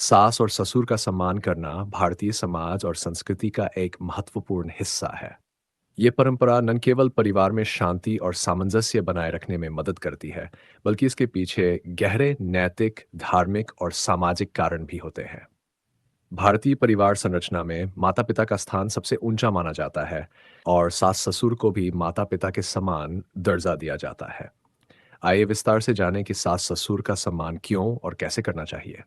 सास और ससुर का सम्मान करना भारतीय समाज और संस्कृति का एक महत्वपूर्ण हिस्सा है। ये परंपरा न केवल परिवार में शांति और सामंजस्य बनाए रखने में मदद करती है, बल्कि इसके पीछे गहरे नैतिक, धार्मिक और सामाजिक कारण भी होते हैं। भारतीय परिवार संरचना में माता-पिता का स्थान सबसे ऊंचा माना जाता है और सास-ससुर को भी माता-पिता के समान दर्जा दिया जाता है। आइए विस्तार से जानें कि सास-ससुर का सम्मान क्यों और कैसे करना चाहिए।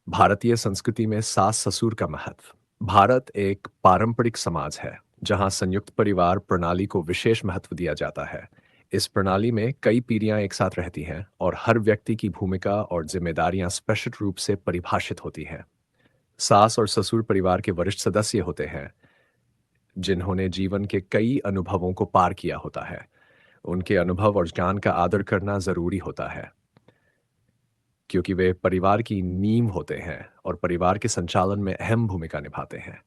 भारतीय संस्कृति में सास-ससुर का महत्व। भारत एक पारंपरिक समाज है, जहां संयुक्त परिवार प्रणाली को विशेष महत्व दिया जाता है। इस प्रणाली में कई पीढ़ियां एक साथ रहती हैं और हर व्यक्ति की भूमिका और जिम्मेदारियां स्पष्ट रूप से परिभाषित होती हैं। सास और ससुर परिवार के वरिष्ठ सदस्य होते हैं, जिन्होंने जीवन के कई अनुभवों को पार किया होता है। उनके अनुभव और ज्ञान का आदर करना जरूरी होता है, क्योंकि वे परिवार की नींव होते हैं और परिवार के संचालन में अहम भूमिका निभाते हैं।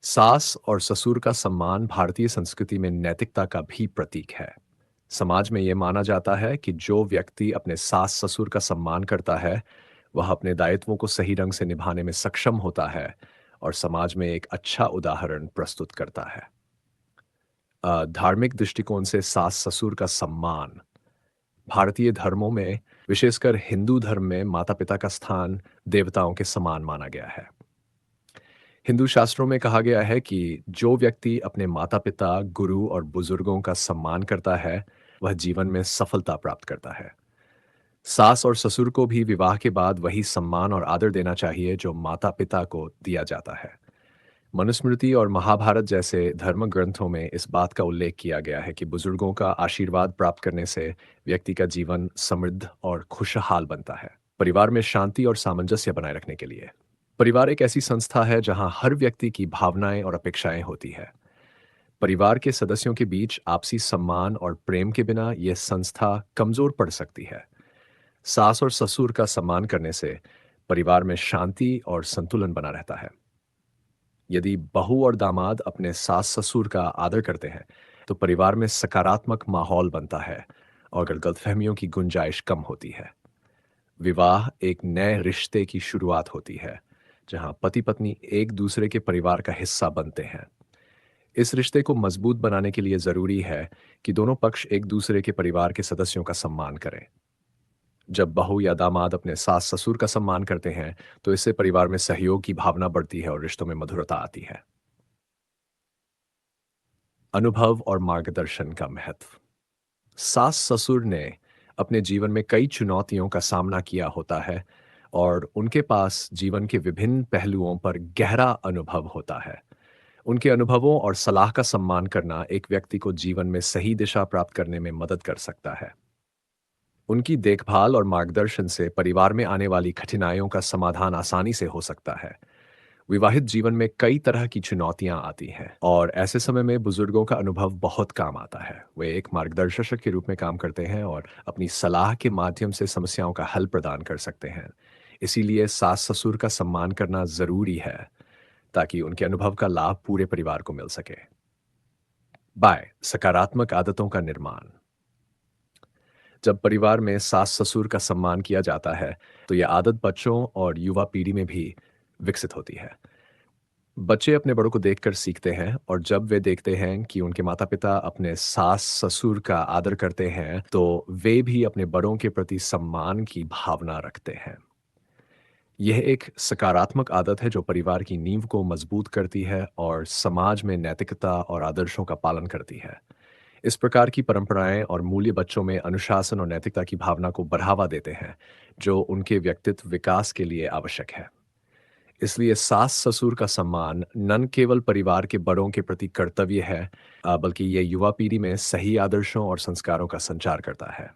सास और ससुर का सम्मान भारतीय संस्कृति में नैतिकता का भी प्रतीक है। समाज में यह माना जाता है कि जो व्यक्ति अपने सास ससुर का सम्मान करता है, वह अपने दायित्वों को सही ढंग से निभाने में सक्षम होता है और समाज में एक अच्छा उदाहरण प्रस्तुत करता है। धार्मिक दृष्टिकोण से सास ससुर का सम्मान। भारतीय धर्मों में, विशेषकर हिंदू धर्म में, माता पिता का स्थान देवताओं के समान माना गया है। हिंदू शास्त्रों में कहा गया है कि जो व्यक्ति अपने माता पिता, गुरु और बुजुर्गों का सम्मान करता है, वह जीवन में सफलता प्राप्त करता है। सास और ससुर को भी विवाह के बाद वही सम्मान और आदर देना चाहिए जो माता पिता को दिया जाता है। मनुस्मृति और महाभारत जैसे धर्म ग्रंथों में इस बात का उल्लेख किया गया है कि बुजुर्गों का आशीर्वाद प्राप्त करने से व्यक्ति का जीवन समृद्ध और खुशहाल बनता है। परिवार में शांति और सामंजस्य बनाए रखने के लिए, परिवार एक ऐसी संस्था है जहां हर व्यक्ति की भावनाएं और अपेक्षाएं होती है। परिवार के सदस्यों के बीच आपसी सम्मान और प्रेम के बिना यह संस्था कमजोर पड़ सकती है। सास और ससुर का सम्मान करने से परिवार में शांति और संतुलन बना रहता है। यदि बहू और दामाद अपने सास ससुर का आदर करते हैं, तो परिवार में सकारात्मक माहौल बनता है और गलतफहमियों की गुंजाइश कम होती है। विवाह एक नए रिश्ते की शुरुआत होती है, जहां पति पत्नी एक दूसरे के परिवार का हिस्सा बनते हैं। इस रिश्ते को मजबूत बनाने के लिए जरूरी है कि दोनों पक्ष एक दूसरे के परिवार के सदस्यों का सम्मान करें। जब बहू या दामाद अपने सास ससुर का सम्मान करते हैं, तो इससे परिवार में सहयोग की भावना बढ़ती है और रिश्तों में मधुरता आती है। अनुभव और मार्गदर्शन का महत्व। सास ससुर ने अपने जीवन में कई चुनौतियों का सामना किया होता है और उनके पास जीवन के विभिन्न पहलुओं पर गहरा अनुभव होता है। उनके अनुभवों और सलाह का सम्मान करना एक व्यक्ति को जीवन में सही दिशा प्राप्त करने में मदद कर सकता है। उनकी देखभाल और मार्गदर्शन से परिवार में आने वाली कठिनाइयों का समाधान आसानी से हो सकता है। विवाहित जीवन में कई तरह की चुनौतियां आती हैं और ऐसे समय में बुजुर्गों का अनुभव बहुत काम आता है। वे एक मार्गदर्शक के रूप में काम करते हैं और अपनी सलाह के माध्यम से समस्याओं का हल प्रदान कर सकते हैं। इसीलिए सास ससुर का सम्मान करना जरूरी है, ताकि उनके अनुभव का लाभ पूरे परिवार को मिल सके। बाय सकारात्मक आदतों का निर्माण। जब परिवार में सास ससुर का सम्मान किया जाता है, तो यह आदत बच्चों और युवा पीढ़ी में भी विकसित होती है। बच्चे अपने बड़ों को देखकर सीखते हैं और जब वे देखते हैं कि उनके माता-पिता अपने सास-ससुर का आदर करते हैं, तो वे भी अपने बड़ों के प्रति सम्मान की भावना रखते हैं। यह एक सकारात्मक आदत है जो परिवार की नींव को मजबूत करती है और समाज में नैतिकता और आदर्शों का पालन करती है। इस प्रकार की परंपराएं और मूल्य बच्चों में अनुशासन और नैतिकता की भावना को बढ़ावा देते हैं, जो उनके व्यक्तित्व विकास के लिए आवश्यक है। इसलिए सास-ससुर का सम्मान न केवल परिवार के बड़ों के प्रति कर्तव्य है, बल्कि ये युवा पीढ़ी में सही आदर्शों और संस्कारों का संचार करता है।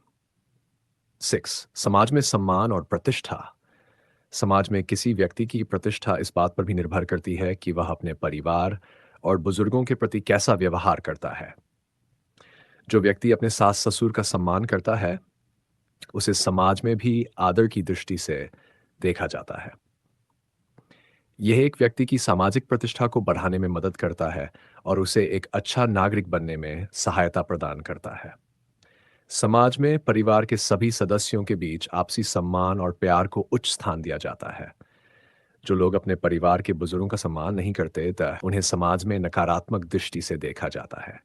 6 समाज में सम्मान और प्रतिष्ठा। समाज में किसी व्यक्ति की प्रतिष्ठा इस बात पर भी निर्भर करती है कि वह अपने परिवार और बुजुर्गों के प्रति कैसा व्यवहार करता है। जो व्यक्ति अपने सास-ससुर का सम्मान करता है, उसे समाज में भी आदर की दृष्टि से देखा जाता है। यह एक व्यक्ति की सामाजिक प्रतिष्ठा को बढ़ाने में मदद करता है और उसे एक अच्छा नागरिक बनने में सहायता प्रदान करता है। समाज में परिवार के सभी सदस्यों के बीच आपसी सम्मान और प्यार को उच्च स्थान दिया जाता है। जो लोग अपने परिवार के बुजुर्गों का सम्मान नहीं करते, उन्हें समाज में नकारात्मक दृष्टि से देखा जाता है।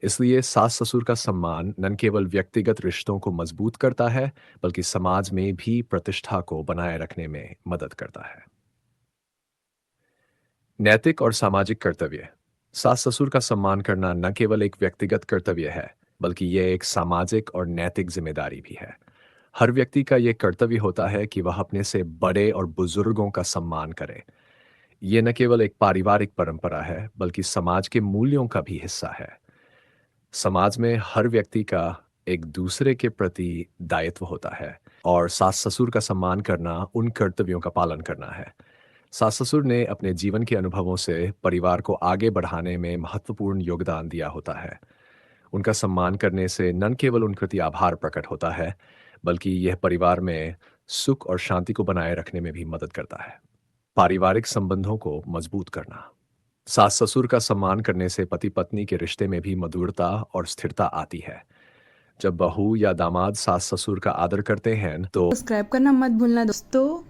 इसलिए सास ससुर का सम्मान न केवल व्यक्तिगत रिश्तों को मजबूत करता है, बल्कि समाज में भी प्रतिष्ठा को बनाए रखने में मदद करता है। नैतिक और सामाजिक कर्तव्य। सास ससुर का सम्मान करना न केवल एक व्यक्तिगत कर्तव्य है, बल्कि यह एक सामाजिक और नैतिक जिम्मेदारी भी है। हर व्यक्ति का यह कर्तव्य होता है कि वह अपने से बड़े और बुजुर्गों का सम्मान करे। ये न केवल एक पारिवारिक परंपरा है, बल्कि समाज के मूल्यों का भी हिस्सा है। समाज में हर व्यक्ति का एक दूसरे के प्रति दायित्व होता है, और सास ससुर का सम्मान करना उन कर्तव्यों का पालन करना है। सास ससुर ने अपने जीवन के अनुभवों से परिवार को आगे बढ़ाने में महत्वपूर्ण योगदान दिया होता है। उनका सम्मान करने से न केवल उनके प्रति आभार प्रकट होता है, बल्कि यह परिवार में सुख और शांति को बनाए रखने में भी मदद करता है। पारिवारिक संबंधों को मजबूत करना। सास ससुर का सम्मान करने से पति पत्नी के रिश्ते में भी मधुरता और स्थिरता आती है। जब बहू या दामाद सास ससुर का आदर करते हैं तो सब्सक्राइब करना मत भूलना दोस्तों।